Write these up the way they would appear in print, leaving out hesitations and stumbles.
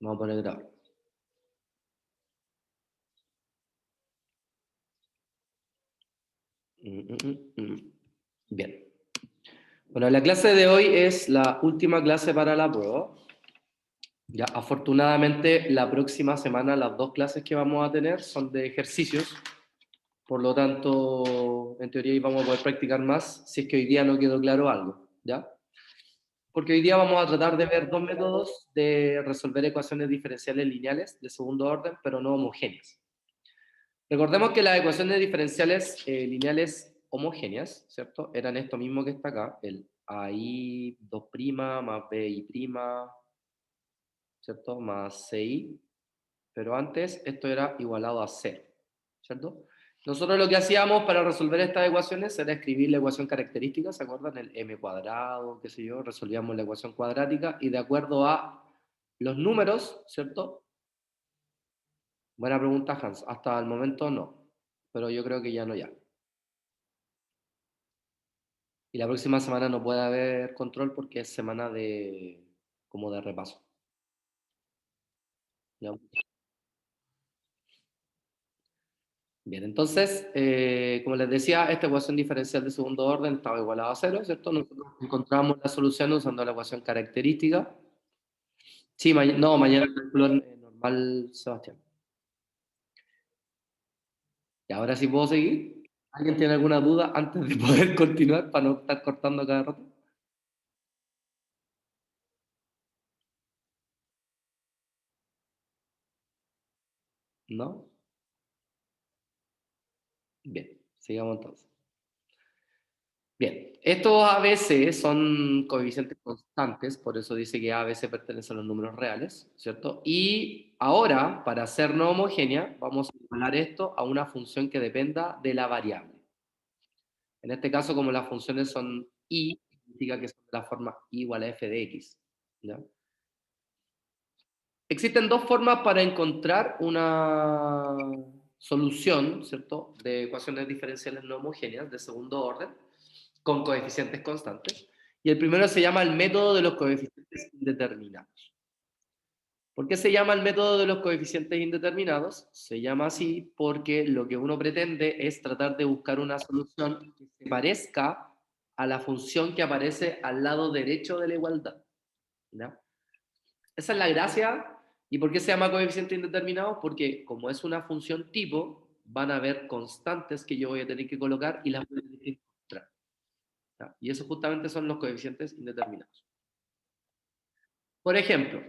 Vamos a poner grabar. Bien. Bueno, la clase de hoy es la última clase para la prueba. Ya, afortunadamente, la próxima semana las dos clases que vamos a tener son de ejercicios. Por lo tanto, en teoría vamos a poder practicar más si es que hoy día no quedó claro algo. ¿Ya? Porque hoy día vamos a tratar de ver dos métodos de resolver ecuaciones diferenciales lineales de segundo orden, pero no homogéneas. Recordemos que las ecuaciones diferenciales lineales homogéneas, ¿cierto? Eran esto mismo que está acá, el AI 2' más BI', ¿cierto? Más CI, pero antes esto era igualado a 0, ¿cierto? Nosotros lo que hacíamos para resolver estas ecuaciones era escribir la ecuación característica, ¿se acuerdan? El m cuadrado, qué sé yo, resolvíamos la ecuación cuadrática y de acuerdo a los números, ¿cierto? Buena pregunta, Hans. Hasta el momento no, pero yo creo que ya no ya. Y la próxima semana no puede haber control porque es semana de como de repaso. ¿Ya? Bien, entonces, como les decía, esta ecuación diferencial de segundo orden estaba igualada a cero, ¿cierto? Nosotros encontramos la solución usando la ecuación característica. Sí, no, mañana cálculo normal, Sebastián. Y ahora sí puedo seguir. ¿Alguien tiene alguna duda antes de poder continuar para no estar cortando cada rato? ¿No? Bien, sigamos entonces. Bien, estos a veces son coeficientes constantes, por eso dice que a veces pertenecen a los números reales, ¿cierto? Y ahora, para ser no homogénea, vamos a igualar esto a una función que dependa de la variable. En este caso, como las funciones son y, significa que son de la forma y igual a f de x. ¿Ya? Existen dos formas para encontrar una solución, ¿cierto?, de ecuaciones diferenciales no homogéneas de segundo orden con coeficientes constantes. Y el primero se llama el método de los coeficientes indeterminados. ¿Por qué se llama el método de los coeficientes indeterminados? Se llama así porque lo que uno pretende es tratar de buscar una solución que se parezca a la función que aparece al lado derecho de la igualdad. ¿Ya? Esa es la gracia. ¿Y por qué se llama coeficiente indeterminado? Porque como es una función tipo, van a haber constantes que yo voy a tener que colocar y las voy a tener que encontrar. ¿Ya? Y eso justamente son los coeficientes indeterminados. Por ejemplo,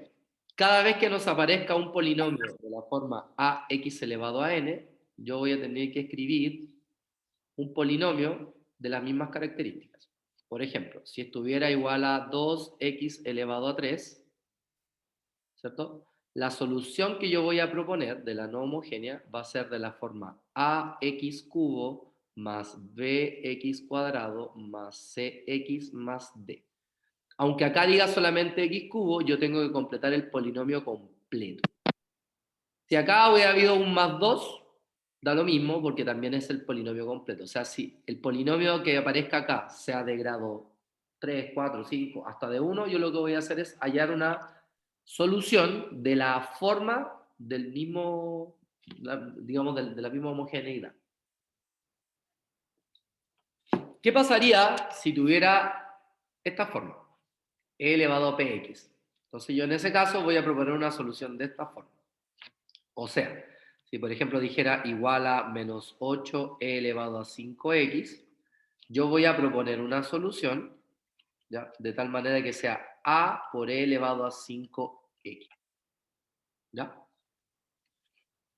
cada vez que nos aparezca un polinomio de la forma ax elevado a n, yo voy a tener que escribir un polinomio de las mismas características. Por ejemplo, si estuviera igual a 2x elevado a 3, ¿cierto? La solución que yo voy a proponer de la no homogénea va a ser de la forma ax cubo más bx cuadrado más cx más d. Aunque acá diga solamente x cubo, yo tengo que completar el polinomio completo. Si acá hubiera habido un más 2, da lo mismo porque también es el polinomio completo. O sea, si el polinomio que aparezca acá sea de grado 3, 4, 5, hasta de 1, yo lo que voy a hacer es hallar una solución de la forma del mismo, digamos, de la misma homogeneidad. ¿Qué pasaría si tuviera esta forma? E elevado a px. Entonces yo en ese caso voy a proponer una solución de esta forma. O sea, si por ejemplo dijera igual a menos 8e elevado a 5x, yo voy a proponer una solución, ¿ya?, de tal manera que sea a por e elevado a 5x. ¿Ya?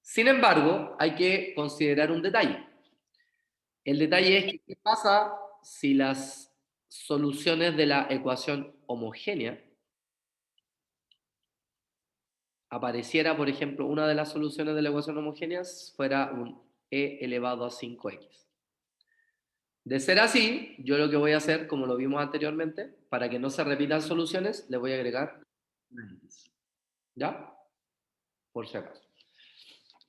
Sin embargo, hay que considerar un detalle. El detalle es que, ¿qué pasa si las soluciones de la ecuación homogénea apareciera, por ejemplo, una de las soluciones de la ecuación homogénea fuera un e elevado a 5x? De ser así, yo lo que voy a hacer, como lo vimos anteriormente, para que no se repitan soluciones, le voy a agregar una x. ¿Ya? Por si acaso.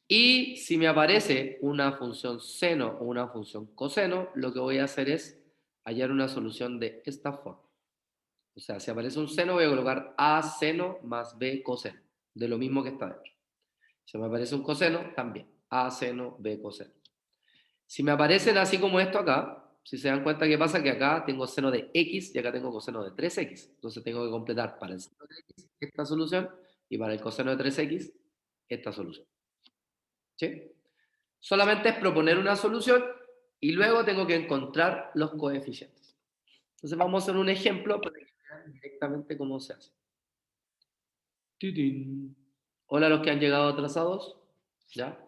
Y si me aparece una función seno o una función coseno, lo que voy a hacer es hallar una solución de esta forma. O sea, si aparece un seno, voy a colocar a seno más b coseno. de lo mismo que está dentro. Si me aparece un coseno, también. A seno, B coseno. Si me aparecen así como esto acá, si se dan cuenta, ¿qué pasa? Que acá tengo seno de x y acá tengo coseno de 3x. Entonces tengo que completar para el seno de x esta solución y para el coseno de 3x esta solución. ¿Sí? Solamente es proponer una solución y luego tengo que encontrar los coeficientes. Entonces vamos a hacer un ejemplo para que vean directamente cómo se hace. ¡Titín! Hola a los que han llegado atrasados. ¿Ya?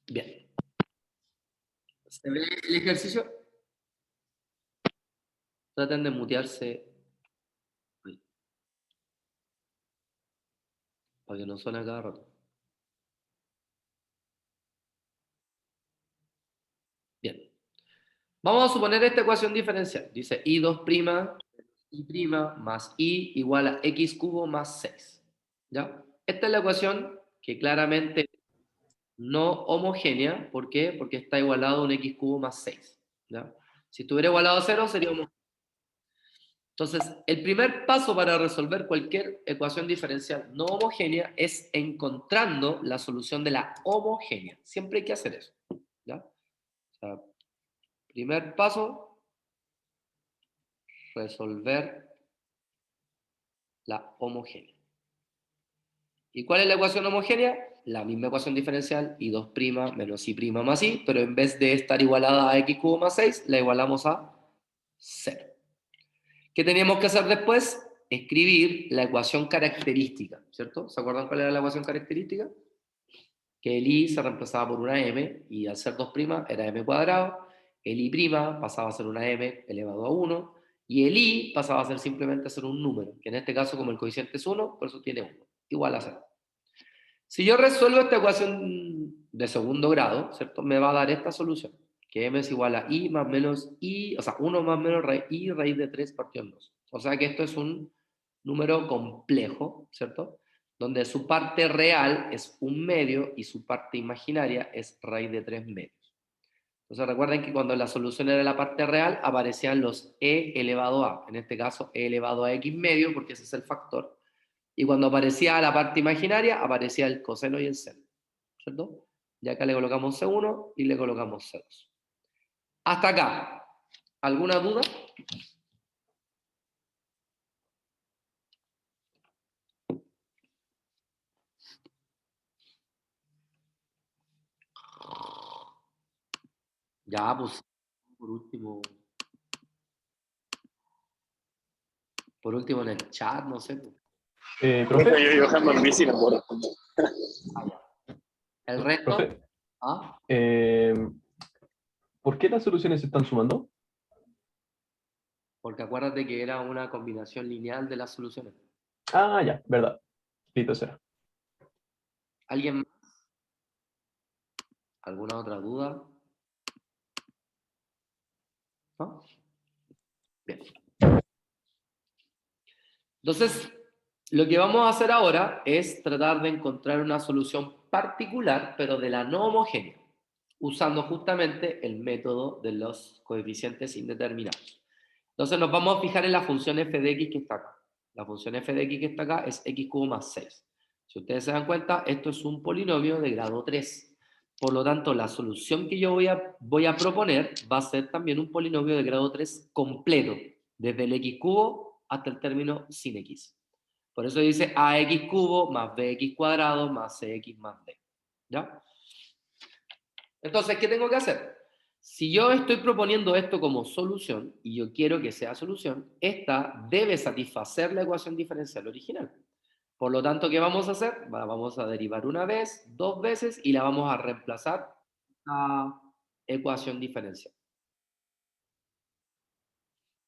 Bien. ¿Se ve el ejercicio? Traten de mutearse para que no suene a cada rato. Bien. Vamos a suponer esta ecuación diferencial. Dice i2' y' más i igual a x cubo más 6. ¿Ya? Esta es la ecuación que claramente no homogénea. ¿Por qué? Porque está igualado a un x cubo más 6. ¿Ya? Si estuviera igualado a 0 sería homogéneo. Entonces, el primer paso para resolver cualquier ecuación diferencial no homogénea es encontrando la solución de la homogénea. Siempre hay que hacer eso. ¿Ya? O sea, primer paso, resolver la homogénea. ¿Y cuál es la ecuación homogénea? La misma ecua'ción diferencial, i2' menos i' más i, pero en vez de estar igualada a x cubo más 6, la igualamos a 0. ¿Qué teníamos que hacer después? Escribir la ecuación característica, ¿cierto? ¿Se acuerdan cuál era la ecuación característica? Que el i se reemplazaba por una m, y al ser 2' era m cuadrado, el i' pasaba a ser una m elevado a 1, y el i pasaba a ser simplemente ser un número, que en este caso, como el coeficiente es 1, por eso tiene 1, igual a 0. Si yo resuelvo esta ecuación de segundo grado, ¿cierto? Me va a dar esta solución, que m es igual a i más menos i, o sea, 1 más menos i raíz de 3 partido en 2. O sea que esto es un número complejo, ¿cierto? Donde su parte real es un medio y su parte imaginaria es raíz de 3 medios. Entonces recuerden que cuando la solución era la parte real, aparecían los e elevado a, en este caso e elevado a x medio, porque ese es el factor. Y cuando aparecía la parte imaginaria, aparecía el coseno y el seno, ¿cierto? Y acá le colocamos C1 y le colocamos C2. Hasta acá. ¿Alguna duda? Ya, pues, por último en el chat, no sé. Profe, yo viajando en bici no puedo responder. El resto, Profe, ¿ah? ¿por qué las soluciones se están sumando? Porque acuérdate que era una combinación lineal de las soluciones. Ah, ya, verdad. Listo, será. ¿Alguien más? ¿Alguna otra duda? ¿No? Bien. Entonces, lo que vamos a hacer ahora es tratar de encontrar una solución particular, pero de la no homogénea, usando justamente el método de los coeficientes indeterminados. Entonces nos vamos a fijar en la función f de x que está acá. La función f de x que está acá es x cubo más 6. Si ustedes se dan cuenta, esto es un polinomio de grado 3. Por lo tanto, la solución que yo voy a proponer va a ser también un polinomio de grado 3 completo, desde el x cubo hasta el término sin x. Por eso dice ax cubo más bx cuadrado más cx más d. ¿Ya? Entonces, ¿qué tengo que hacer? Si yo estoy proponiendo esto como solución, y yo quiero que sea solución, esta debe satisfacer la ecuación diferencial original. Por lo tanto, ¿qué vamos a hacer? Vamos a derivar una vez, dos veces, y la vamos a reemplazar a ecuación diferencial.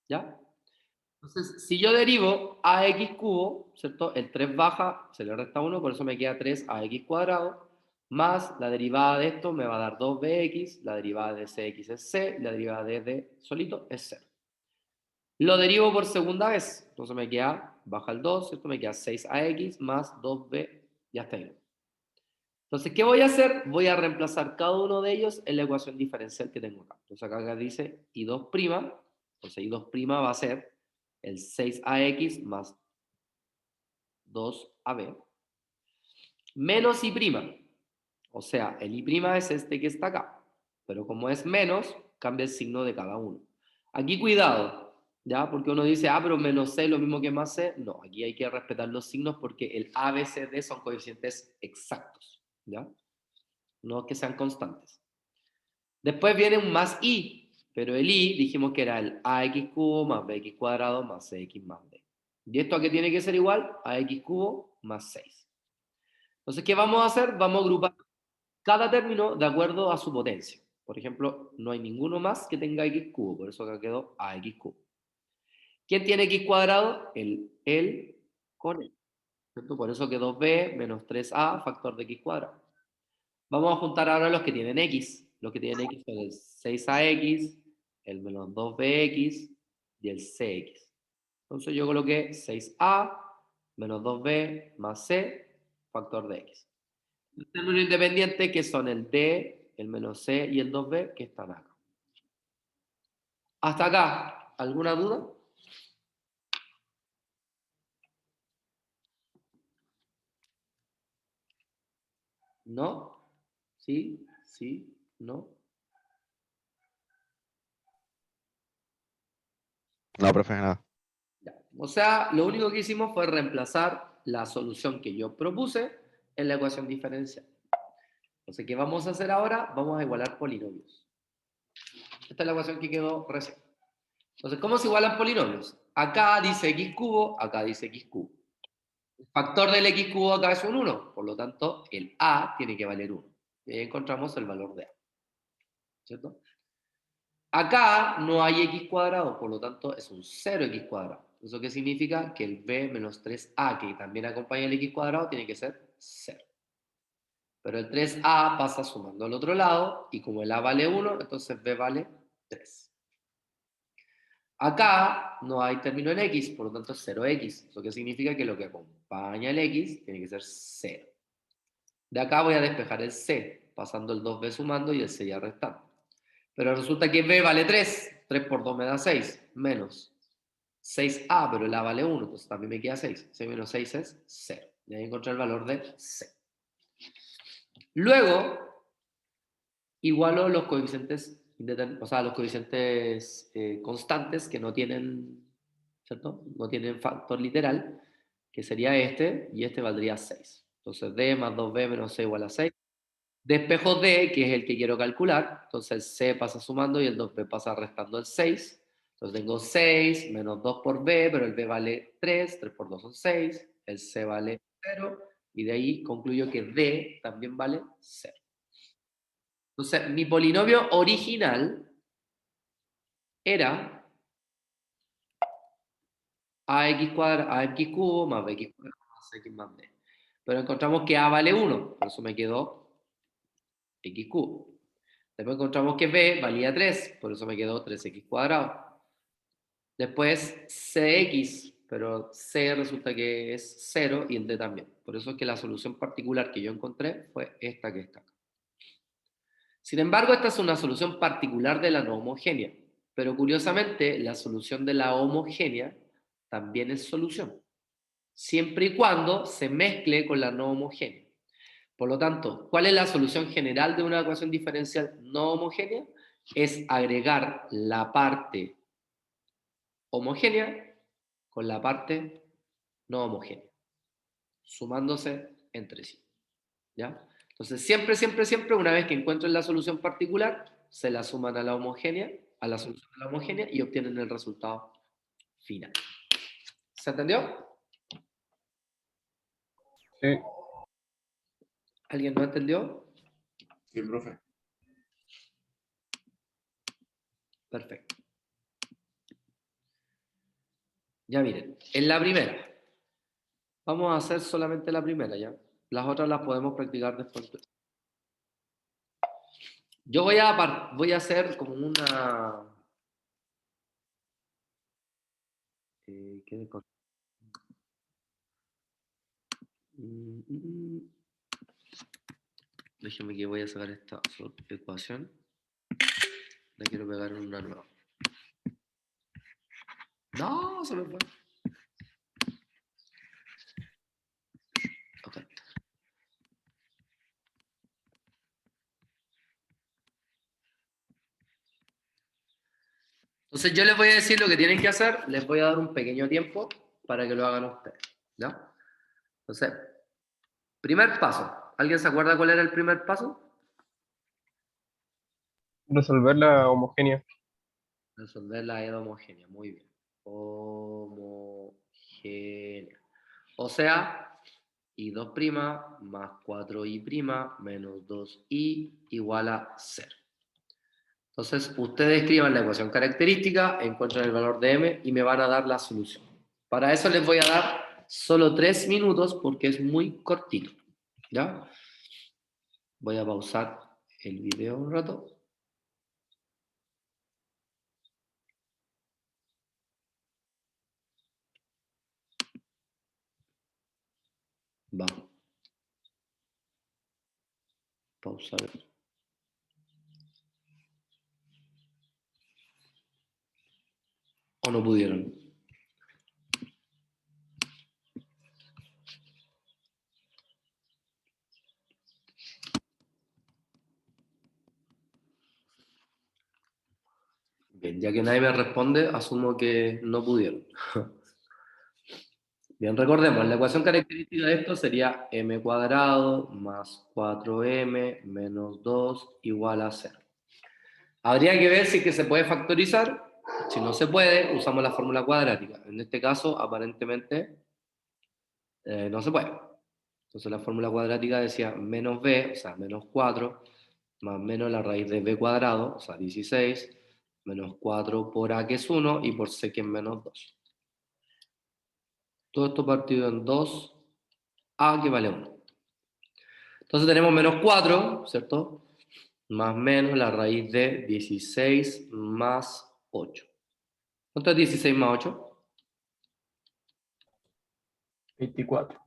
¿Ya? Entonces, si yo derivo ax cubo, ¿cierto? El 3 baja, se le resta 1, por eso me queda 3ax cuadrado, más la derivada de esto me va a dar 2bx, la derivada de cx es c, la derivada de d solito es 0. Lo derivo por segunda vez, entonces me queda, baja el 2, ¿cierto? Me queda 6ax más 2b, ya está ahí. Entonces, ¿qué voy a hacer? Voy a reemplazar cada uno de ellos en la ecuación diferencial que tengo acá.'Entonces acá dice i2', entonces i2' va a ser el 6ax más 2AB, menos I'. O sea, el I' es este que está acá. Pero como es menos, cambia el signo de cada uno. Aquí cuidado, ¿ya? Porque uno dice, pero menos C es lo mismo que más C. No, aquí hay que respetar los signos porque el A, B, C, D son coeficientes exactos, ¿ya? No que sean constantes. Después viene un más I, pero el I dijimos que era el AX cubo más BX cuadrado más CX más D. ¿Y esto a qué tiene que ser igual? AX cubo más 6. Entonces, ¿qué vamos a hacer? Vamos a agrupar cada término de acuerdo a su potencia. Por ejemplo, no hay ninguno más que tenga x cubo, por eso acá quedó ax cubo. ¿Quién tiene x cuadrado? El con él. ¿Cierto? Por eso quedó b menos 3a factor de x cuadrado. Vamos a juntar ahora los que tienen x. Los que tienen x son el 6ax, el menos 2bx y el cx. Entonces yo coloqué 6a menos 2b más c factor de x. Los términos independientes que son el D, el menos C y el 2B que están acá. Hasta acá, ¿alguna duda? ¿No? ¿Sí? ¿Sí? ¿No? No, profe, nada. Ya. O sea, lo único que hicimos fue reemplazar la solución que yo propuse en la ecuación diferencial. Entonces, ¿qué vamos a hacer ahora? Vamos a igualar polinomios. Esta es la ecuación que quedó recién. Entonces, ¿cómo se igualan polinomios? Acá dice x cubo, acá dice x cubo. El factor del x cubo acá es un 1, por lo tanto, el a tiene que valer 1. Y ahí encontramos el valor de a. ¿Cierto? Acá no hay x cuadrado, por lo tanto, es un 0x cuadrado. ¿Eso qué significa? Que el b menos 3a, que también acompaña el x cuadrado, tiene que ser 0. Pero el 3a pasa sumando al otro lado, y como el a vale 1, entonces b vale 3. Acá no hay término en x, por lo tanto es 0x. ¿Eso qué significa? Que lo que acompaña el x tiene que ser 0. De acá voy a despejar el c, pasando el 2b sumando y el c ya restando. Pero resulta que b vale 3. 3 por 2 me da 6, menos 6a, pero el a vale 1, entonces también me queda 6. 6 menos 6 es 0. Y ahí encontré el valor de c. Luego, igualo los coeficientes, o sea, los coeficientes constantes que no tienen, ¿cierto? No tienen factor literal, que sería este, y este valdría 6. Entonces, d más 2b menos c igual a 6. Despejo d, que es el que quiero calcular, entonces el c pasa sumando y el 2b pasa restando el 6. Entonces tengo 6 menos 2 por b, pero el b vale 3, 3 por 2 son 6, el c vale 0, y de ahí concluyo que d también vale 0. Entonces, mi polinomio original era ax cubo más bx cuadrado más x más d. Pero encontramos que a vale 1, por eso me quedó x cubo. Después encontramos que b valía 3, por eso me quedó 3x cuadrado. Después cx, pero c resulta que es 0 y el d también. Por eso es que la solución particular que yo encontré fue esta que está acá. Sin embargo, esta es una solución particular de la no homogénea. Pero curiosamente, la solución de la homogénea también es solución, siempre y cuando se mezcle con la no homogénea. Por lo tanto, ¿cuál es la solución general de una ecuación diferencial no homogénea? Es agregar la parte homogénea con la parte no homogénea, sumándose entre sí. ¿Ya? Entonces, siempre, siempre, siempre, una vez que encuentren la solución particular, se la suman a la homogénea, a la solución de la homogénea y obtienen el resultado final. ¿Se entendió? Sí. ¿Alguien no entendió? Sí, profe. Perfecto. Ya miren, en la primera, vamos a hacer solamente la primera, ¿ya? Las otras las podemos practicar después. Yo voy a hacer como una... ¿qué de cosa? Déjenme que voy a sacar esta ecuación. La quiero pegar en una nueva. No, se me fue. Entonces yo les voy a decir lo que tienen que hacer, les voy a dar un pequeño tiempo para que lo hagan ustedes, ¿ya? Entonces, primer paso. ¿Alguien se acuerda cuál era el primer paso? Resolver la homogénea. Resolver la EDA homogénea, muy bien. Homogénea. O sea, I2' más 4i' menos 2i igual a 0. Entonces, ustedes escriban la ecuación característica, encuentran el valor de m y me van a dar la solución. Para eso les voy a dar solo 3 minutos porque es muy cortito. ¿Ya? Voy a pausar el video un rato. Vamos. Pausar. ¿O no pudieron? Bien, ya que nadie me responde, asumo que no pudieron. Bien, recordemos, la ecuación característica de esto sería m cuadrado más 4m menos 2 igual a 0. Habría que ver si es que se puede factorizar. Si no se puede, usamos la fórmula cuadrática. En este caso, aparentemente, no se puede. Entonces la fórmula cuadrática decía menos b, o sea, menos 4, más menos la raíz de b cuadrado, o sea, 16, menos 4 por a, que es 1, y por c, que es menos 2. Todo esto partido en 2a, que vale 1. Entonces tenemos menos 4, ¿cierto? Más menos la raíz de 16 más 8. ¿Cuánto es 16 más 8? 24.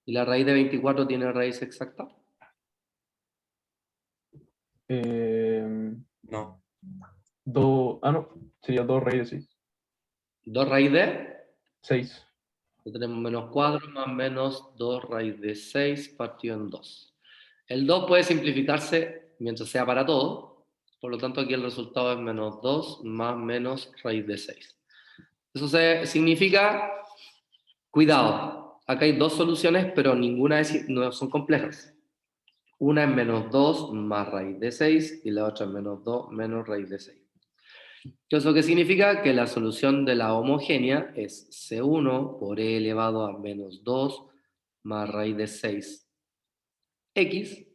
¿Y la raíz de 24 tiene raíz exacta? No. No, sería 2 raíz de 6. 2 raíz de... 6. Tenemos menos 4 más menos 2 raíz de 6 partido en 2. El 2 puede simplificarse mientras sea para todo. Por lo tanto, aquí el resultado es menos 2 más menos raíz de 6. Eso significa, cuidado, acá hay dos soluciones, pero ninguna no son complejas. Una es menos 2 más raíz de 6 y la otra es menos 2 menos raíz de 6. ¿Eso qué significa? Que la solución de la homogénea es C1 por e elevado a menos 2 más raíz de 6x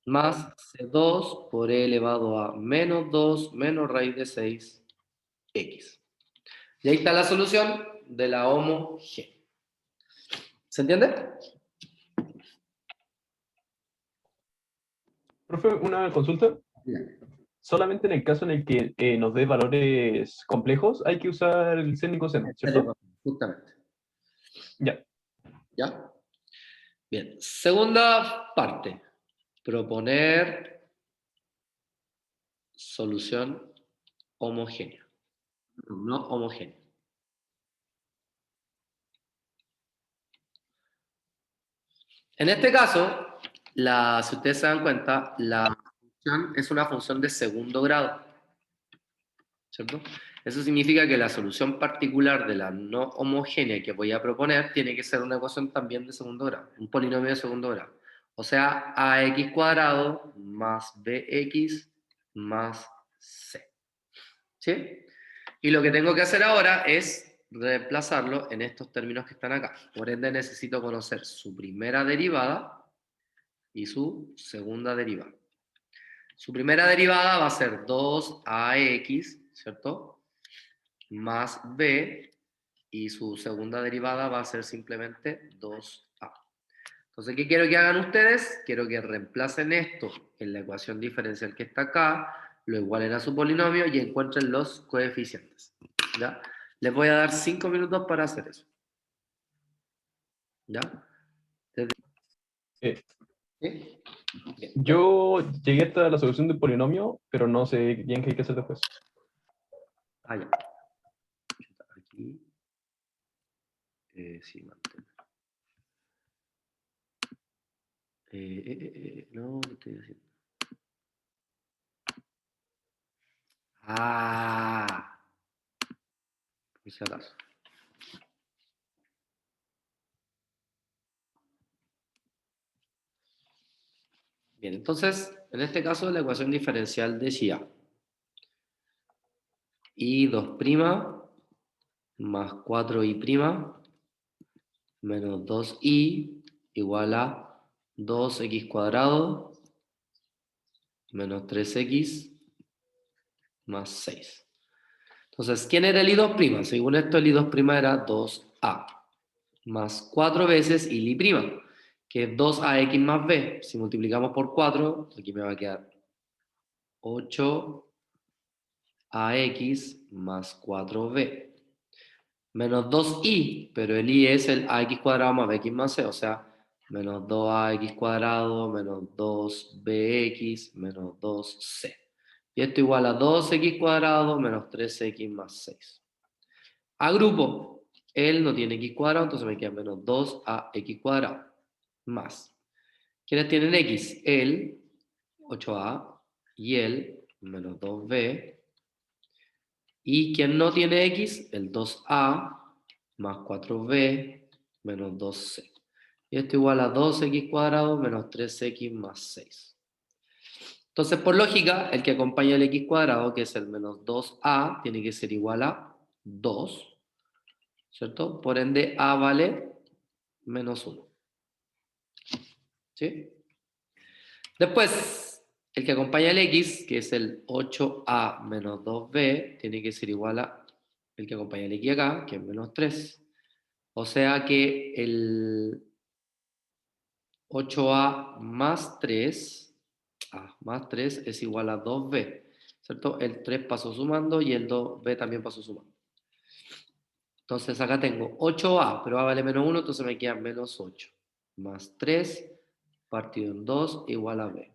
más C2 por e elevado a menos 2 menos raíz de 6x. Y ahí está la solución de la homogénea. ¿Se entiende? Profe, una consulta. Solamente en el caso en el que nos dé valores complejos, hay que usar el seno y coseno, ¿cierto? Justamente. Ya. ¿Ya? Bien. Segunda parte. Proponer solución homogénea. No homogénea. En este caso, si ustedes se dan cuenta, la función es una función de segundo grado, ¿cierto? Eso significa que la solución particular de la no homogénea que voy a proponer tiene que ser una ecuación también de segundo grado, un polinomio de segundo grado. O sea, ax cuadrado más bx más c. ¿Sí? Y lo que tengo que hacer ahora es reemplazarlo en estos términos que están acá. Por ende, necesito conocer su primera derivada y su segunda derivada. Su primera derivada va a ser 2ax, ¿cierto? Más b, y su segunda derivada va a ser simplemente 2a. Entonces, ¿qué quiero que hagan ustedes? Quiero que reemplacen esto en la ecuación diferencial que está acá, lo igualen a su polinomio y encuentren los coeficientes. ¿Ya? Les voy a dar 5 minutos para hacer eso. ¿Ya? Eh, ¿Sí? Bien. yo llegué hasta la solución del polinomio, pero no sé bien qué hay que hacer después. Ah, ya. Aquí. Sí, mantener. No, ¿qué estoy haciendo? Ah, por si acaso. Bien, entonces, en este caso la ecuación diferencial decía y2' más 4y' menos 2y igual a 2x cuadrado menos 3x más 6. Entonces, ¿quién era el i2'? Según esto, el i2' era 2a más 4 veces y li', que es 2ax más b. Si multiplicamos por 4, aquí me va a quedar 8ax más 4b. Menos 2i, pero el i es el ax cuadrado más bx más c, o sea, menos 2ax cuadrado menos 2bx menos 2c. Y esto igual a 2x cuadrado menos 3x más 6. Agrupo, él no tiene x cuadrado, entonces me queda menos 2ax cuadrado más. ¿Quiénes tienen x? Él, 8a, y él, menos 2b. Y quien no tiene x, el 2a más 4b menos 2c. Y esto igual a 2x cuadrado menos 3x más 6. Entonces, por lógica, el que acompaña el x cuadrado, que es el menos 2a, tiene que ser igual a 2, ¿cierto? Por ende, a vale menos 1. ¿Sí? Después, el que acompaña el x, que es el 8a menos 2b, tiene que ser igual a el que acompaña el x acá, que es menos 3. O sea que el 8a más 3, más 3 es igual a 2b, ¿cierto? El 3 pasó sumando y el 2b también pasó sumando. Entonces acá tengo 8a, pero a vale menos 1, entonces me queda menos 8. Más 3 partido en 2 igual a b.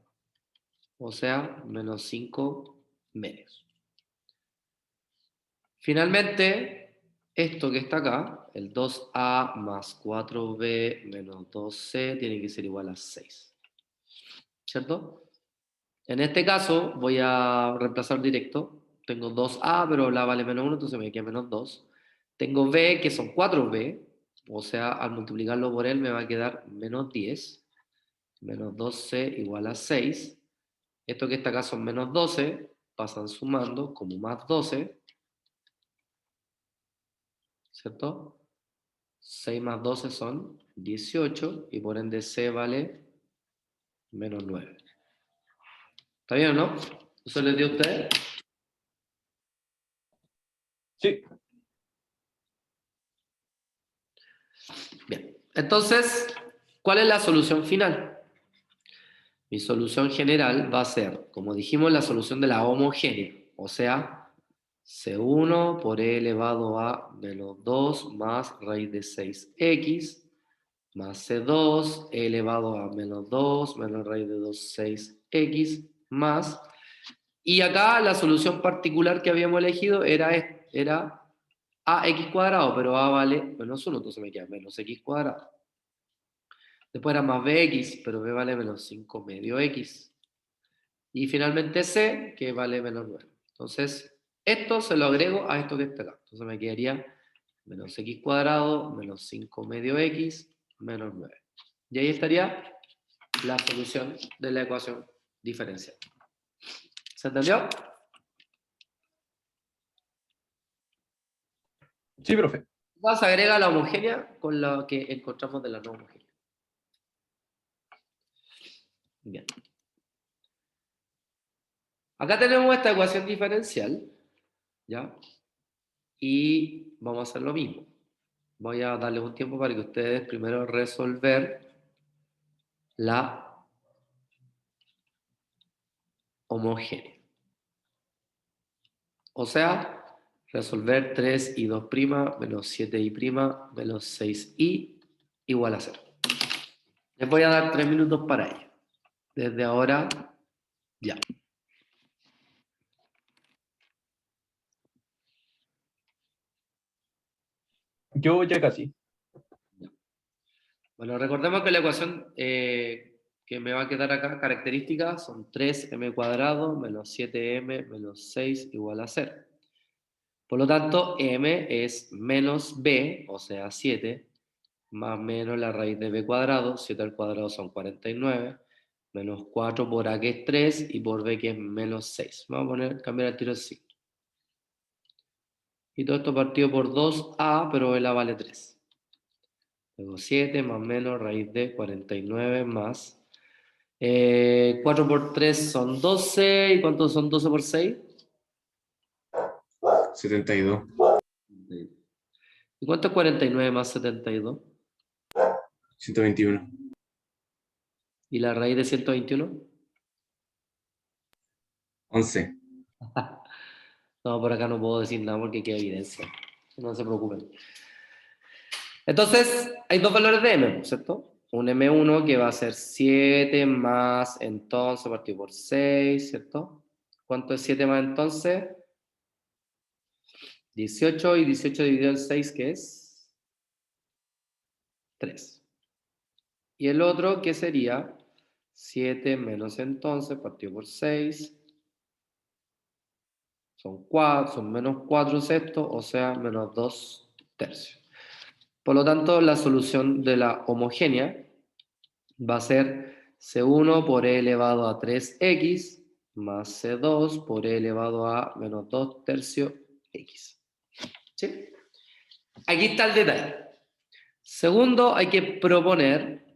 O sea, menos 5 medios. Finalmente, esto que está acá, el 2a más 4b menos 2c, tiene que ser igual a 6. ¿Cierto? En este caso, voy a reemplazar directo. Tengo 2a, pero la vale menos 1, entonces me queda menos 2. Tengo b, que son 4b, o sea, al multiplicarlo por él me va a quedar menos 10. Menos 12 igual a 6. Esto que está acá son menos 12, pasan sumando como más 12, ¿cierto? 6 más 12 son 18 y por ende c vale menos 9. ¿Está bien o no? ¿Eso les dio a ustedes? Sí, Bien. Entonces, ¿cuál es la solución final? Mi solución general va a ser, como dijimos, la solución de la homogénea, o sea, C1 por e elevado a menos 2 más raíz de 6x más C2 e elevado a menos 2 menos raíz de 2, 6x más. Y acá la solución particular que habíamos elegido era ax cuadrado, pero a vale menos 1, entonces me queda menos x cuadrado. Después era más bx, pero b vale menos 5 medio x. Y finalmente c, que vale menos 9. Entonces, esto se lo agrego a esto que está acá. Entonces me quedaría menos x cuadrado, menos 5 medio x, menos 9. Y ahí estaría la solución de la ecuación diferencial. ¿Se entendió? sí, profe. Se agrega la homogénea con la que encontramos de la no homogénea. Bien. Acá tenemos esta ecuación diferencial, ¿ya? Y vamos a hacer lo mismo. Voy a darles un tiempo para que ustedes primero resolver la homogénea. O sea, resolver 3y2' menos 7y' menos 6y igual a 0. Les voy a dar 3 minutos para ello. Desde ahora, ya. Yo ya casi. Bueno, recordemos que la ecuación que me va a quedar acá, características, son 3m cuadrado menos 7m menos 6 igual a 0. Por lo tanto, m es menos b, o sea, 7, más menos la raíz de b cuadrado, 7 al cuadrado son 49, menos 4 por a que es 3 y por b que es menos 6. Vamos a cambiar el tiro el signo. Y todo esto partido por 2a, pero la vale 3. Luego 7 más menos raíz de 49 más 4 por 3 son 12. ¿Y cuántos son 12 por 6? 72. ¿Y cuánto es 49 más 72? 121. ¿Y la raíz de 121? 11. No, por acá no puedo decir nada porque queda evidencia. No se preocupen. Entonces, hay dos valores de m, ¿cierto? Un m1 que va a ser 7 más entonces partido por 6, ¿cierto? ¿Cuánto es 7 más entonces? 18, y 18 dividido en 6, ¿qué es? 3. Y el otro, que sería 7 menos entonces partido por 6, son 4, son menos 4 sextos, o sea, menos 2 tercios. Por lo tanto, la solución de la homogénea va a ser C1 por e elevado a 3x más C2 por e elevado a menos 2 tercios x. ¿Sí? Aquí está el detalle. Segundo, hay que proponer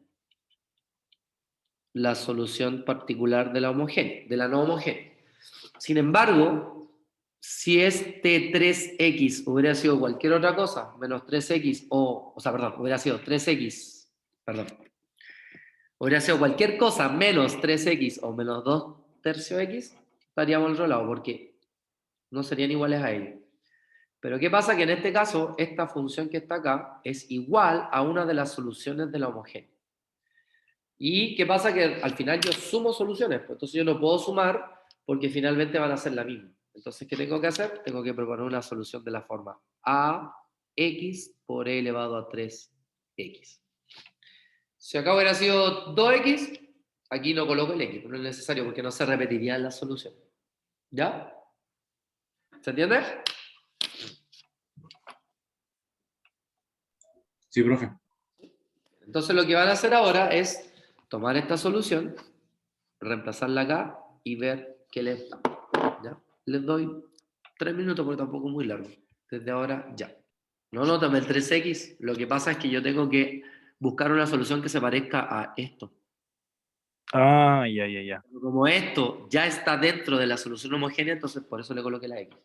la solución particular de la homogénea, de la no homogénea. Sin embargo, si este 3x hubiera sido cualquier otra cosa, menos 3x, hubiera sido 3x, perdón, hubiera sido cualquier cosa menos 3x o menos 2 tercios x, estaríamos al otro lado, porque no serían iguales a ellos. Pero ¿qué pasa? Que en este caso, esta función que está acá es igual a una de las soluciones de la homogénea. ¿Y qué pasa? Que al final yo sumo soluciones, pues entonces yo no puedo sumar porque finalmente van a ser la misma. Entonces, ¿qué tengo que hacer? Tengo que proponer una solución de la forma ax por e elevado a 3x. Si acá hubiera sido 2x, aquí no coloco el x, no es necesario porque no se repetiría en la solución. ¿Ya? ¿Se entiende? Sí, profe. Entonces lo que van a hacer ahora es tomar esta solución, reemplazarla acá y ver qué les da. ¿Ya? Les doy 3 minutos porque tampoco es muy largo. Desde ahora ya. No, nótame el 3x. Lo que pasa es que yo tengo que buscar una solución que se parezca a esto. Ah, ya. Como esto ya está dentro de la solución homogénea, entonces por eso le coloqué la x.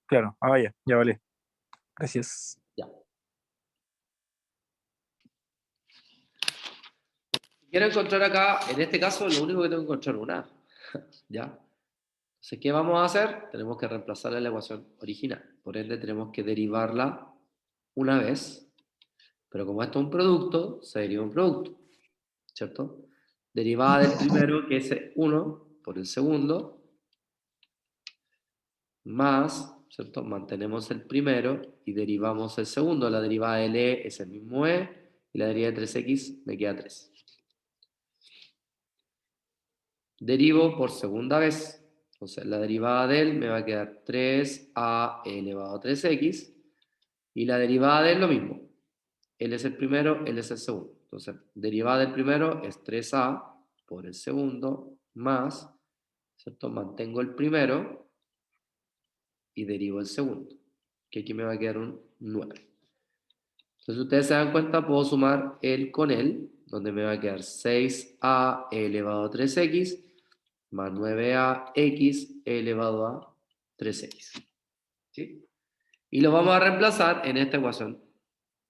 Claro, ya vale. Gracias. Ya. Quiero encontrar acá, en este caso, lo único que tengo que encontrar es una. ¿Ya? Entonces, ¿qué vamos a hacer? Tenemos que reemplazarla en la ecuación original. Por ende, tenemos que derivarla una vez. Pero como esto es un producto, se deriva un producto. ¿Cierto? Derivada del primero, que es 1 por el segundo, más, ¿cierto? Mantenemos el primero y derivamos el segundo. La derivada del e es el mismo e, y la derivada de 3x me queda 3. Derivo por segunda vez. Entonces, la derivada del me va a quedar 3a elevado a 3x, y la derivada del lo mismo. Él es el primero, él es el segundo. Entonces, derivada del primero es 3a por el segundo, más, ¿cierto? Mantengo el primero y derivo el segundo, que aquí me va a quedar un 9. Entonces, ustedes se dan cuenta, puedo sumar él con él, donde me va a quedar 6a elevado a 3x, más 9ax elevado a 3x. ¿Sí? Y lo vamos a reemplazar en esta ecuación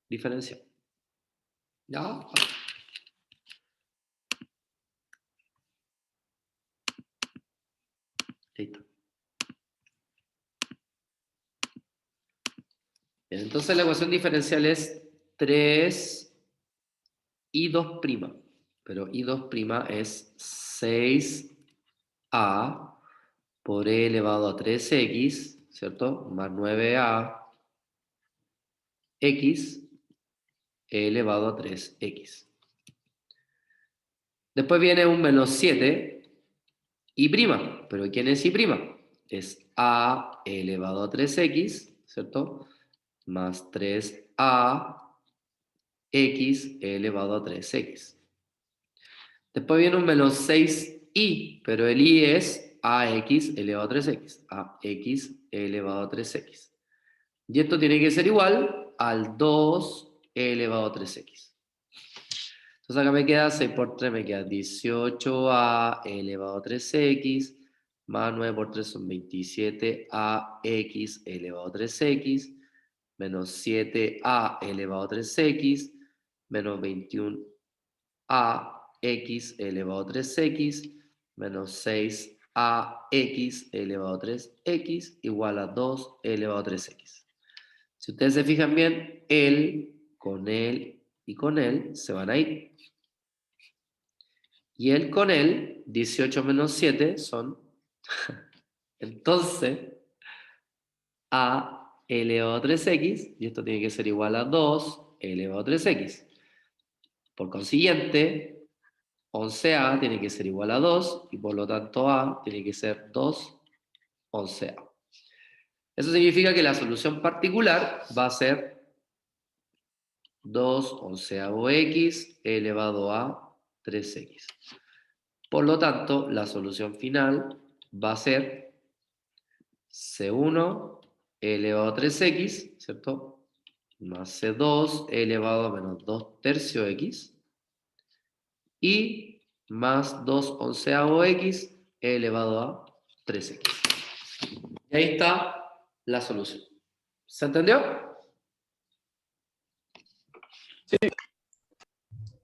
diferencial. ¿Ya? Listo. Bien, entonces la ecuación diferencial es 3 y 2', pero y2' es 6a por e elevado a 3x, ¿cierto? Más 9a x e elevado a 3x. Después viene un menos 7 y prima. ¿Pero quién es y prima? Es a elevado a 3x, ¿cierto? Más 3a x elevado a 3x. Después viene un menos 6i, pero el i es ax elevado a 3x. Ax elevado a 3x. Y esto tiene que ser igual al 2 elevado a 3x. Entonces acá me queda 6 por 3, me queda 18a elevado a 3x, más 9 por 3 son 27ax elevado a 3x, menos 7a elevado a 3x, menos 21ax elevado a 3x, menos 6ax elevado a 3x, igual a 2 elevado a 3x. Si ustedes se fijan bien, él y con él se van a ir. Y él con él, 18 menos 7 son, entonces, a elevado a 3x, y esto tiene que ser igual a 2 elevado a 3x. Por consiguiente, 11a tiene que ser igual a 2, y por lo tanto a tiene que ser 2 11a. Eso significa que la solución particular va a ser 2 onceavo x elevado a 3x. Por lo tanto, la solución final va a ser C1 elevado a 3x, ¿cierto? Más C2 elevado a menos 2 tercios x. Y más 2 onceavo x elevado a 3x. Y ahí está la solución. ¿Se entendió?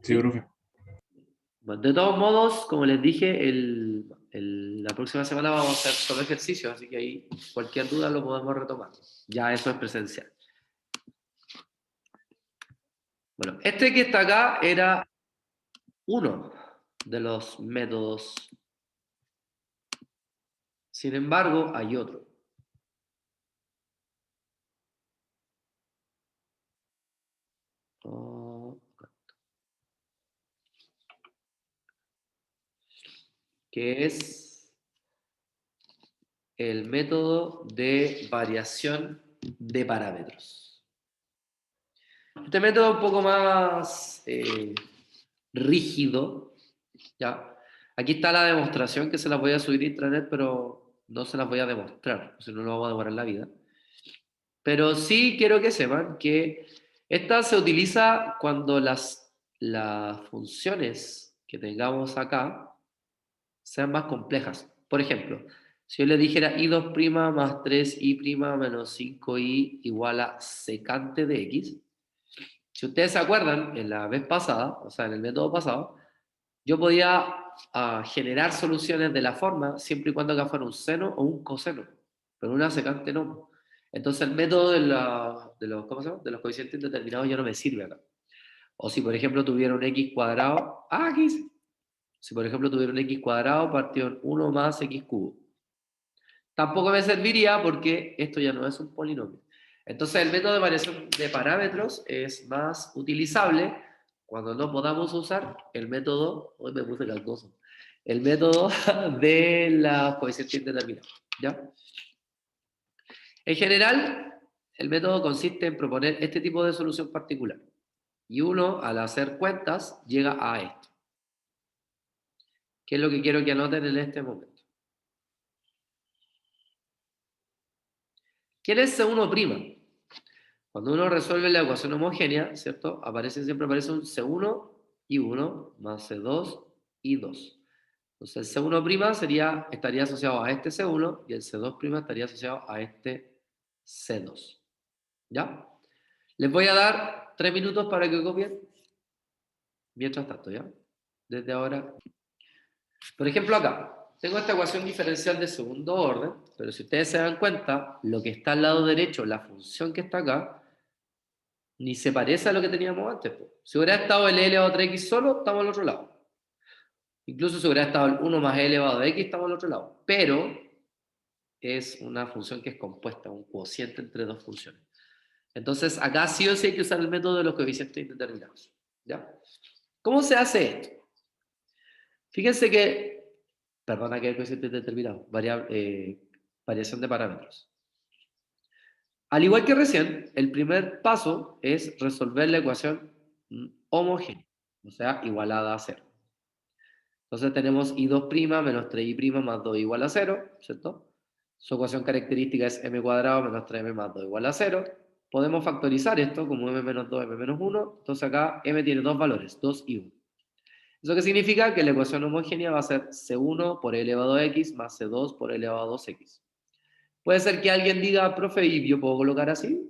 Sí, profe. Bueno, de todos modos, como les dije, la próxima semana vamos a hacer solo ejercicios, así que ahí cualquier duda lo podemos retomar. Ya eso es presencial. Bueno, este que está acá era uno de los métodos. Sin embargo, hay otro. Que es el método de variación de parámetros. Este método es un poco más rígido, ¿ya? Aquí está la demostración que se las voy a subir a intranet, pero no se las voy a demostrar, si no lo vamos a demorar la vida. Pero sí quiero que sepan que esta se utiliza cuando las funciones que tengamos acá sean más complejas. Por ejemplo, si yo le dijera i2' más 3i' menos 5i igual a secante de x, si ustedes se acuerdan, en la vez pasada, o sea, en el método pasado, yo podía generar soluciones de la forma siempre y cuando acá fuera un seno o un coseno, pero una secante no. Entonces el método ¿cómo se llama? De los coeficientes indeterminados ya no me sirve acá. O si por ejemplo tuviera un x cuadrado, ¿qué hice? Si por ejemplo tuviera un x cuadrado partido en 1 más x cubo. Tampoco me serviría porque esto ya no es un polinomio. Entonces el método de variación de parámetros es más utilizable cuando no podamos usar el método, hoy me puse calcoso, el método de la coeficiente indeterminada. ¿Ya? En general, el método consiste en proponer este tipo de solución particular. Y uno, al hacer cuentas, llega a esto. ¿Qué es lo que quiero que anoten en este momento? ¿Quién es C1'? Cuando uno resuelve la ecuación homogénea, ¿cierto? Siempre aparece un C1 y 1 más C2 y 2. Entonces el C1' estaría asociado a este C1 y el C2' estaría asociado a este C2. ¿Ya? Les voy a dar 3 minutos para que copien. Mientras tanto, ¿ya? Desde ahora. Por ejemplo, acá. Tengo esta ecuación diferencial de segundo orden, pero si ustedes se dan cuenta, lo que está al lado derecho, la función que está acá, ni se parece a lo que teníamos antes. Si hubiera estado el elevado a 3x solo, estamos al otro lado. Incluso si hubiera estado el 1 más elevado a x, estamos al otro lado. Pero es una función que es compuesta, un cociente entre dos funciones. Entonces, acá sí o sí hay que usar el método de los coeficientes indeterminados. ¿Ya? ¿Cómo se hace esto? Fíjense que, perdona que el coeficiente determinado, variación de parámetros. Al igual que recién, el primer paso es resolver la ecuación homogénea, o sea, igualada a 0. Entonces tenemos i2' menos 3i' más 2 igual a 0, ¿cierto? Su ecuación característica es m cuadrado menos 3m más 2 igual a 0. Podemos factorizar esto como m menos 2, m menos 1. Entonces acá m tiene dos valores, 2 y 1. ¿Eso qué significa? Que la ecuación homogénea va a ser c1 por e elevado a x más c2 por e elevado a 2x. Puede ser que alguien diga, profe, ¿y yo puedo colocar así?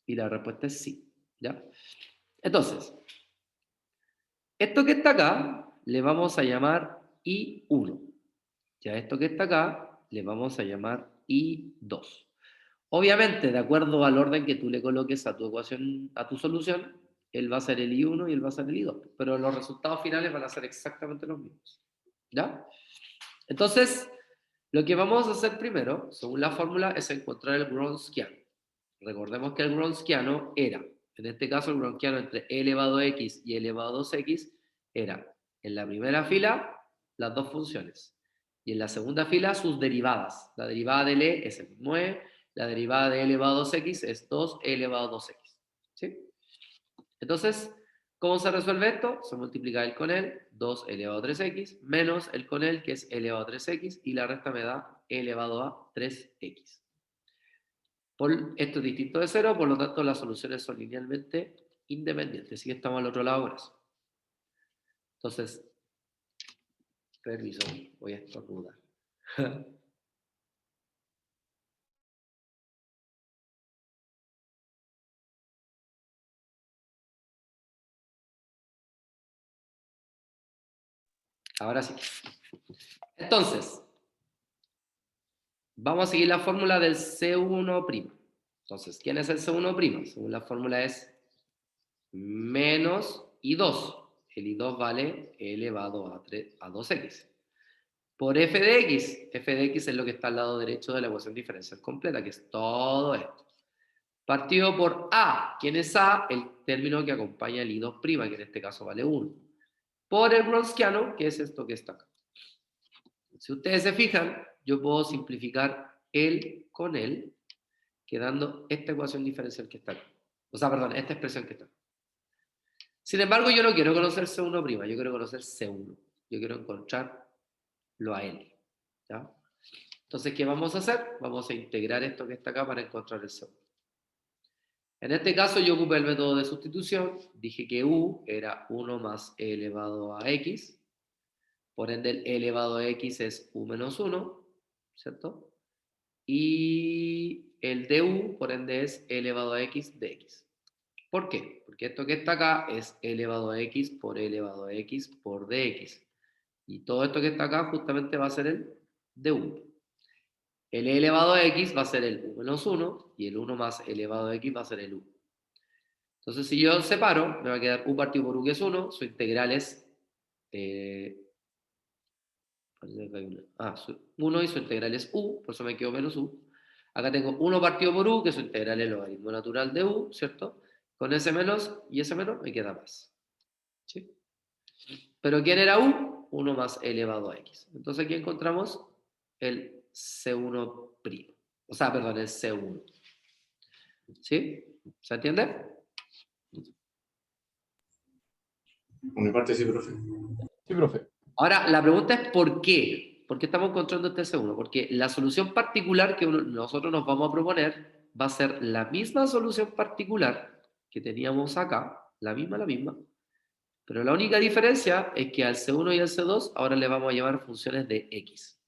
Y la respuesta es sí, ¿ya? Entonces, esto que está acá le vamos a llamar I1. Ya esto que está acá le vamos a llamar I2. Obviamente, de acuerdo al orden que tú le coloques a tu ecuación, a tu solución, él va a ser el I1 y él va a ser el I2. Pero los resultados finales van a ser exactamente los mismos. ¿Ya? Entonces, lo que vamos a hacer primero, según la fórmula, es encontrar el Wronskiano. Recordemos que el Wronskiano era, en este caso el Wronskiano entre e elevado a x y e elevado a 2x, era en la primera fila las dos funciones y en la segunda fila sus derivadas. La derivada del e es el mismo e, la derivada de e elevado a 2x es 2e elevado a 2x. ¿Sí? Entonces, ¿cómo se resuelve esto? Se multiplica el con el, 2 elevado a 3x, menos el con el, que es elevado a 3x, y la resta me da e elevado a 3x. Esto es distinto de 0, por lo tanto las soluciones son linealmente independientes. Así que estamos al otro lado ahora. Entonces, permiso, voy a estornudar. Ahora sí. Entonces, vamos a seguir la fórmula del C1'. Entonces, ¿quién es el C1'? Según la fórmula es menos I2. El I2 vale e elevado a 2x. Por f de x. F de x es lo que está al lado derecho de la ecuación diferencial completa, que es todo esto. Partido por A. ¿Quién es A? El término que acompaña el I2', que en este caso vale 1. Por el Wronskiano, que es esto que está acá. Si ustedes se fijan, yo puedo simplificar él con él, quedando esta ecuación diferencial que está acá. O sea, perdón, esta expresión que está acá. Sin embargo, yo no quiero conocer C1', yo quiero conocer C1. Yo quiero encontrarlo a él. ¿Ya? Entonces, ¿qué vamos a hacer? Vamos a integrar esto que está acá para encontrar el C1. En este caso, yo ocupé el método de sustitución. Dije que U era 1 más e elevado a x. Por ende, el e elevado a x es u menos 1, ¿cierto? Y el du, por ende, es e elevado a x de x. ¿Por qué? Porque esto que está acá es e elevado a x por e elevado a x por dx. Y todo esto que está acá justamente va a ser el du. El e elevado a x va a ser el u menos 1 y el 1 más e elevado a x va a ser el u. Entonces, si yo separo, me va a quedar u partido por u, que es 1. Su integral es 1 y su integral es u, por eso me quedo menos u. Acá tengo 1 partido por u, que su integral es el logaritmo natural de u, ¿cierto? Con ese menos y ese menos me queda más. ¿Sí? Pero ¿quién era u? 1 más elevado a x. Entonces aquí encontramos el C1'. O sea, perdón, el C1. ¿Sí? ¿Se entiende? Por mi parte sí, profe. Sí, profe. Ahora, la pregunta es ¿por qué? ¿Por qué estamos encontrando este C1? Porque la solución particular que nosotros nos vamos a proponer va a ser la misma solución particular que teníamos acá, la misma, pero la única diferencia es que al C1 y al C2 ahora le vamos a llamar funciones de X.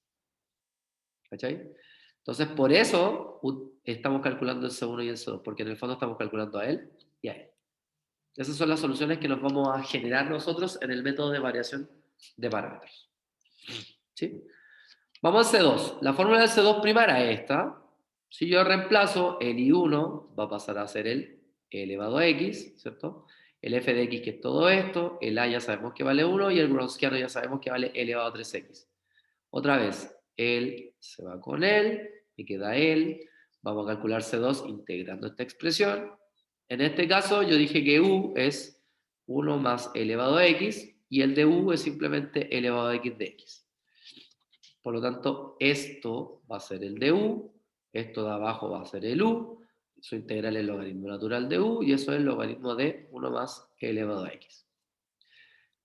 ¿Cachai? Entonces, por eso estamos calculando el C1 y el C2, porque en el fondo estamos calculando a él y a él. Esas son las soluciones que nos vamos a generar nosotros en el método de variación de parámetros. ¿Sí? Vamos al C2. La fórmula del C2' era esta. Si yo reemplazo el I1, va a pasar a ser el e elevado a x, ¿cierto? El f de x, que es todo esto, el a ya sabemos que vale 1 y el Wronskiano ya sabemos que vale e elevado a 3x. Otra vez, él se va con él, me queda él. Vamos a calcular C2 integrando esta expresión. En este caso, yo dije que u es 1 más elevado a x, y el de u es simplemente elevado a x de x. Por lo tanto, esto va a ser el de u, esto de abajo va a ser el u, su integral es el logaritmo natural de u, y eso es el logaritmo de 1 más elevado a x.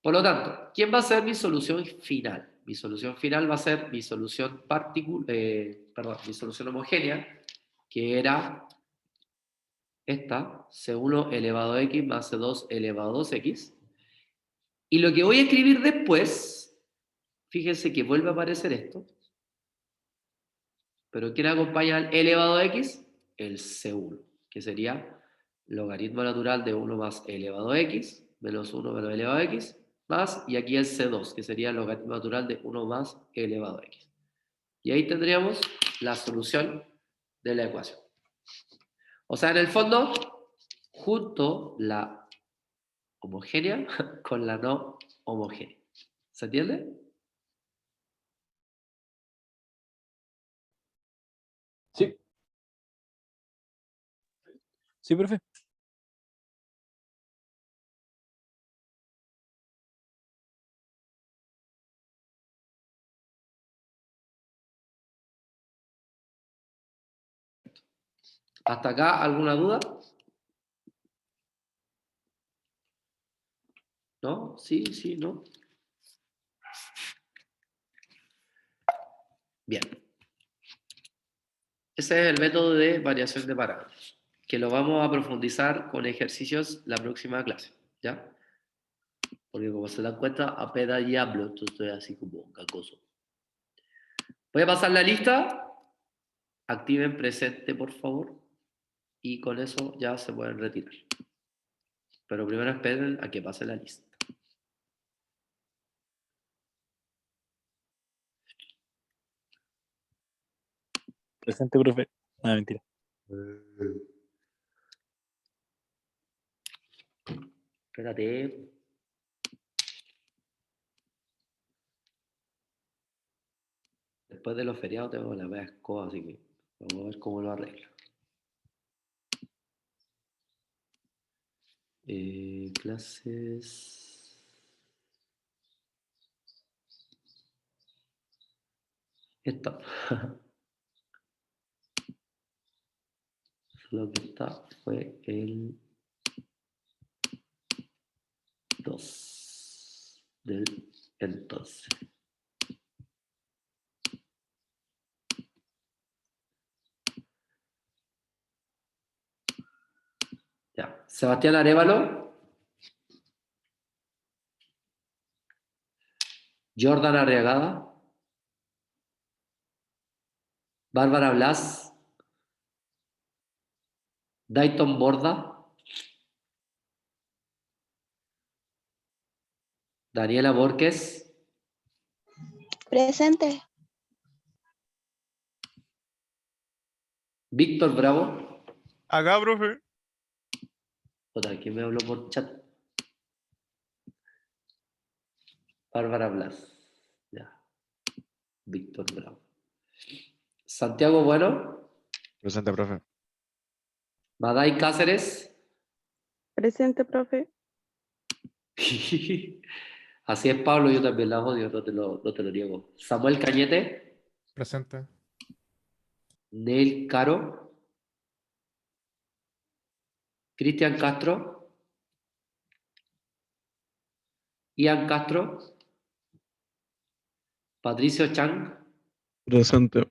Por lo tanto, ¿quién va a ser mi solución final? Mi solución final va a ser mi solución mi solución homogénea, que era esta, C1 elevado a x más C2 elevado a 2x. Y lo que voy a escribir después, fíjense que vuelve a aparecer esto, pero ¿quién acompaña al elevado a x? El C1, que sería logaritmo natural de 1 más elevado a x, menos 1 menos elevado a x, más, y aquí el C2, que sería el logaritmo natural de 1 más elevado a x. Y ahí tendríamos la solución de la ecuación. O sea, en el fondo, junto la homogénea con la no homogénea. ¿Se entiende? Sí, Sí, profe. ¿Hasta acá alguna duda? ¿No? Sí, sí, no. Bien. Ese es el método de variación de parámetros, que lo vamos a profundizar con ejercicios la próxima clase, ¿ya? Porque como se dan cuenta, apenas y hablo, entonces estoy así como cacoso. Voy a pasar la lista. Activen presente, por favor. Y con eso ya se pueden retirar. Pero primero esperen a que pase la lista. Presente, profe. Ah, mentira. Espérate. Después de los feriados tengo la vez escoba, así que vamos a ver cómo lo arreglo. Clases. Esta. Lo que está fue el 2 del entonces. Ya. Sebastián Arévalo. Jordan Arriagada. Bárbara Blas. Dayton Borda. Daniela Borges. Presente. Víctor Bravo. Acá, profe. Otra, ¿quién me habló por chat? Bárbara Blas. Ya. Víctor Bravo. Santiago Bueno. Presente, profe. Maday Cáceres. Presente, profe. Así es, Pablo, yo también la odio, no te lo niego. Samuel Cañete. Presente. Neil Caro. Cristian Castro. Ian Castro. Patricio Chang. Presente.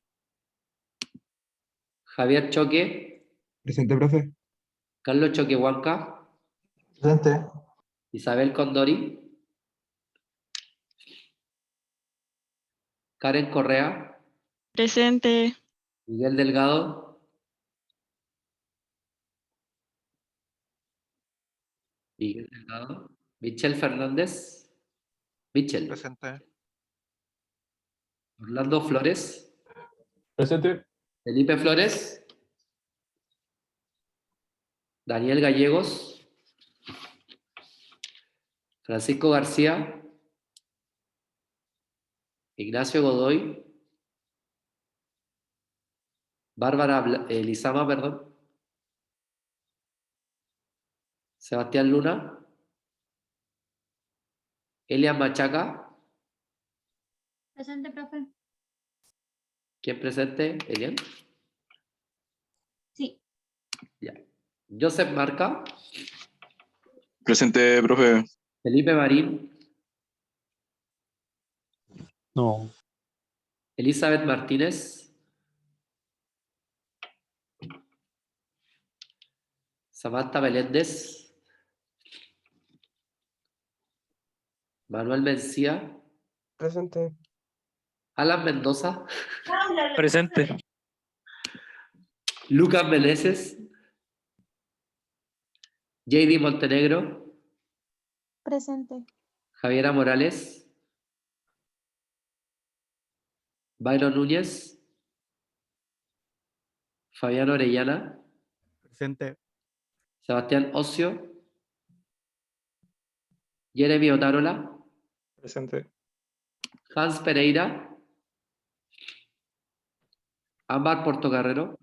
Javier Choque. Presente, profe. Carlos Choquehuanca. Presente. Isabel Condori. Karen Correa. Presente. Miguel Delgado. Miguel Delgado. Michelle Fernández. Michelle. Presente. Orlando Flores. presente. Felipe Flores. Daniel Gallegos. Francisco García. Ignacio Godoy. Lizama, perdón. Sebastián Luna. Elian Machaca. Presente, profe. ¿Quién presente? Elian. Sí. Ya. Joseph Marca. Presente, profe. Felipe Marín. No. Elizabeth Martínez. Samantha Meléndez. Manuel Mencía. Presente. Alan Mendoza. Presente. Lucas Meneses. JD Montenegro. Presente. Javiera Morales. Byron Núñez. Fabián Orellana. Presente. Sebastián Ocio. Jeremy Otárola. Presente. Hans Pereira. Ámbar Portocarrero.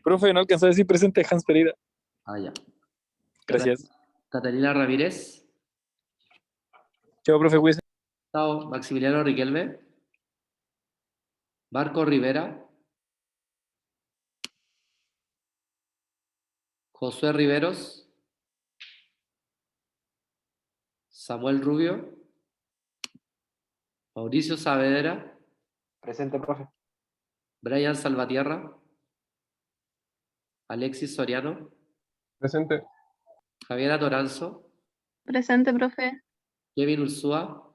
Profe, no alcanzó a decir presente Hans Pereira. Ah, ya. Gracias. Catalina Ramírez. Chao, profe, cuídese. Chao. Maximiliano Riquelme. Marco Rivera. Josué Riveros. Samuel Rubio. Mauricio Saavedra. Presente, profe. Brian Salvatierra. Alexis Soriano. Presente. Javiera Toranzo. Presente, profe. Kevin Ursúa.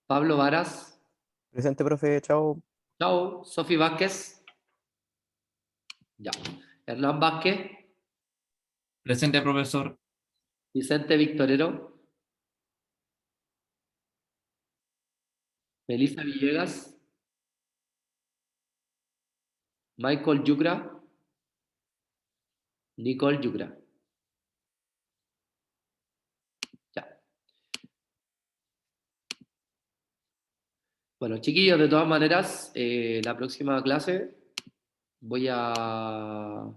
Pablo Varas. Presente, profe. Chao. Chao. Sofi Vázquez. Ya. Hernán Vázquez. Presente, profesor. Vicente Victorero. Melissa Villegas. Michael Yucra. Nicole Yucra. Ya. Bueno, chiquillos, de todas maneras, la próxima clase voy a